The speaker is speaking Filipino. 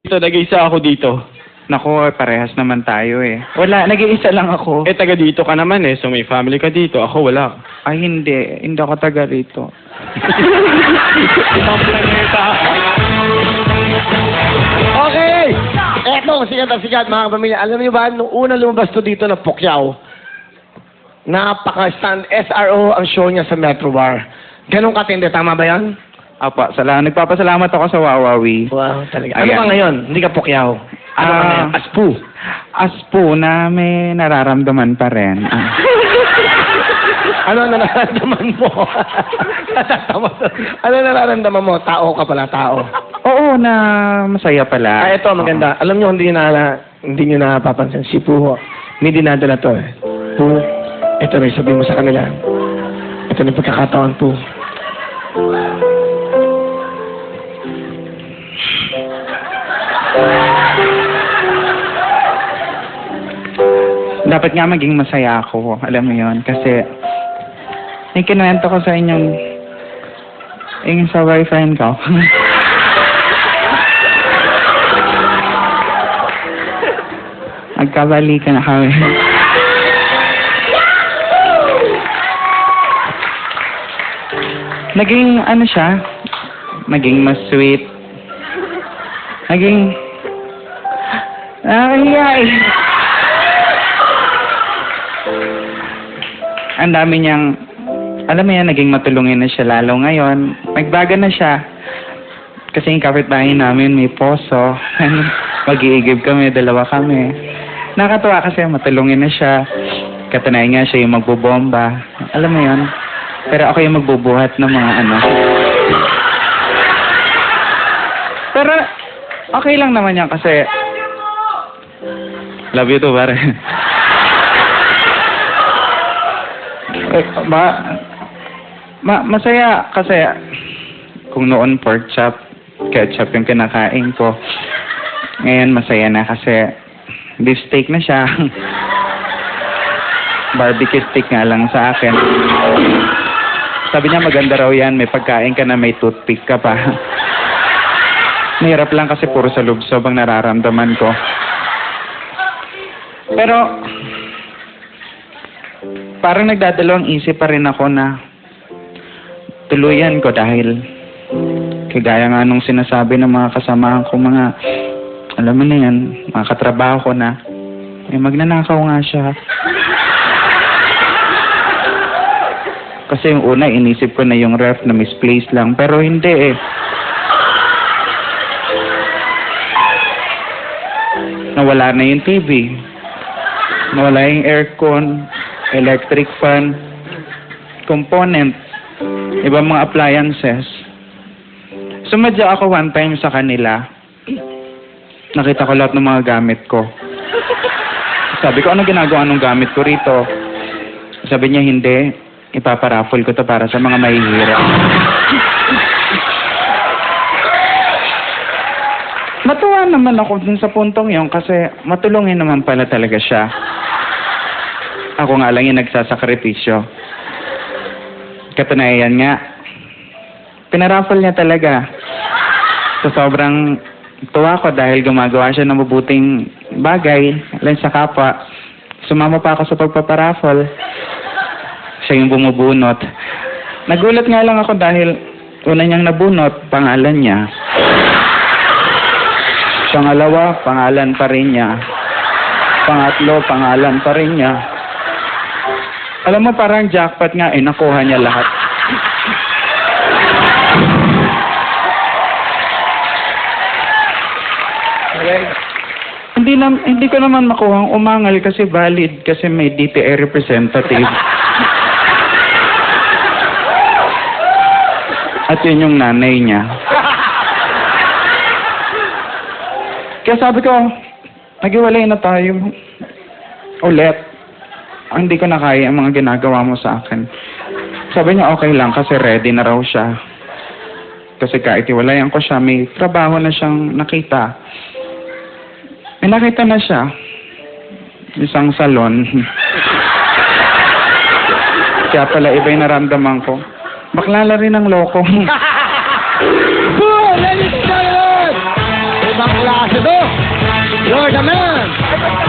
Ito, nag-iisa ako dito. Naku, parehas naman tayo eh. Wala, nag-iisa lang ako. Eh, taga dito ka naman eh. So, may family ka dito. Ako, wala. Ay, hindi. Hindi ako taga rito. Ibang planeta. Okay! Eto, sikat na sikat, mga kapamilya. Alam niyo ba, nung una lumabas to dito na Pukyaw, napaka-stand SRO ang show niya sa Metro Bar. Ganun katindi, tama ba yan? Apa, nagpapasalamat ako sa Wawawi. Wow, talaga. Ano Ayan. ka ngayon? Hindi ka Pukyaw. Ano ka ngayon? Aspu. Aspo na may nararamdaman pa rin. Ano ang nararamdaman mo? Ano nararamdaman mo? Tao ka pala, tao. Oo, na masaya pala. Ito, maganda. Alam niyo, hindi niyo napapansin. Si Puho, may dinadala to eh. Puho, ito rin, sabihin mo sa kanila. Ito na yung pagkakataon, Puho. Dapat nga maging masaya ako, alam mo yon, kasi yung kinuwento ko sa inyong yung sa boyfriend ko. Magkabalikan na kami. Naging ano siya, naging mas sweet. Naging ay. Ang dami niyang, alam mo yan, naging matulungin na siya lalo ngayon. Nagbaga na siya. Kasi yung kapitbahay namin may poso. Mag-iigib kami, dalawa kami. Nakakatuwa kasi matulungin na siya. Katanayan nga siya yung magbobomba. Alam mo yun? Pero ako yung magbubuhat ng mga ano. Pero okay lang naman yan kasi love you too, pare. Masaya kasi kung noon pork chop, ketchup yung kinakain ko. Ngayon masaya na kasi beef steak na siya. Barbecue steak nga lang sa akin. Sabi niya maganda raw yan, may pagkain ka na may toothpick ka pa. Mahirap lang kasi puro sa lubsob ang nararamdaman ko. Pero parang nagdadalawang isip pa rin ako na tuluyan ko dahil kagaya nga nung sinasabi ng mga kasamahan ko, mga alam mo na yan, mga katrabaho ko na magnanakaw nga siya. Kasi yung una inisip ko na yung ref na misplaced lang, pero hindi eh. Nawala na yung TV, nawala yung aircon, electric fan, component, ibang mga appliances. Sumadya ako one time sa kanila. Nakita ko lahat ng mga gamit ko. Sabi ko, ano ginagawa ng gamit ko rito? Sabi niya, hindi. Ipaparaffle ko to para sa mga mahihirap. Natuwa naman ako dun sa puntong yon kasi matulungin naman pala talaga siya. Ako nga lang yung nagsasakripisyo. Katunayan nga, pinaraffle niya talaga. So sobrang tuwa ko dahil gumagawa siya ng mabuting bagay lang sa kapwa. Sumama pa ako sa pagpaparaffle. Siya yung bumubunot. Nagulat nga lang ako dahil una niyang nabunot, pangalan niya. Pangalawa, pangalan pa rin niya. Pangatlo, pangalan pa rin niya. Alam mo, parang jackpot nga, nakuha niya lahat. Okay. Hindi ko naman makuha ang umangal kasi valid kasi may DTI representative. At yun yung nanay niya. Kaya sabi ko, naghiwalay na tayo. Ulit. Hindi ko na kaya ang mga ginagawa mo sa akin. Sabi niya okay lang kasi ready na raw siya. Kasi kahit iwalayan ko siya, may trabaho na siyang nakita. May nakita na siya. Isang salon. Kaya pala iba yung naramdaman ko. Bakla na rin ang loko. Ladies and gentlemen! Ibang klase Ambassador, you're the man!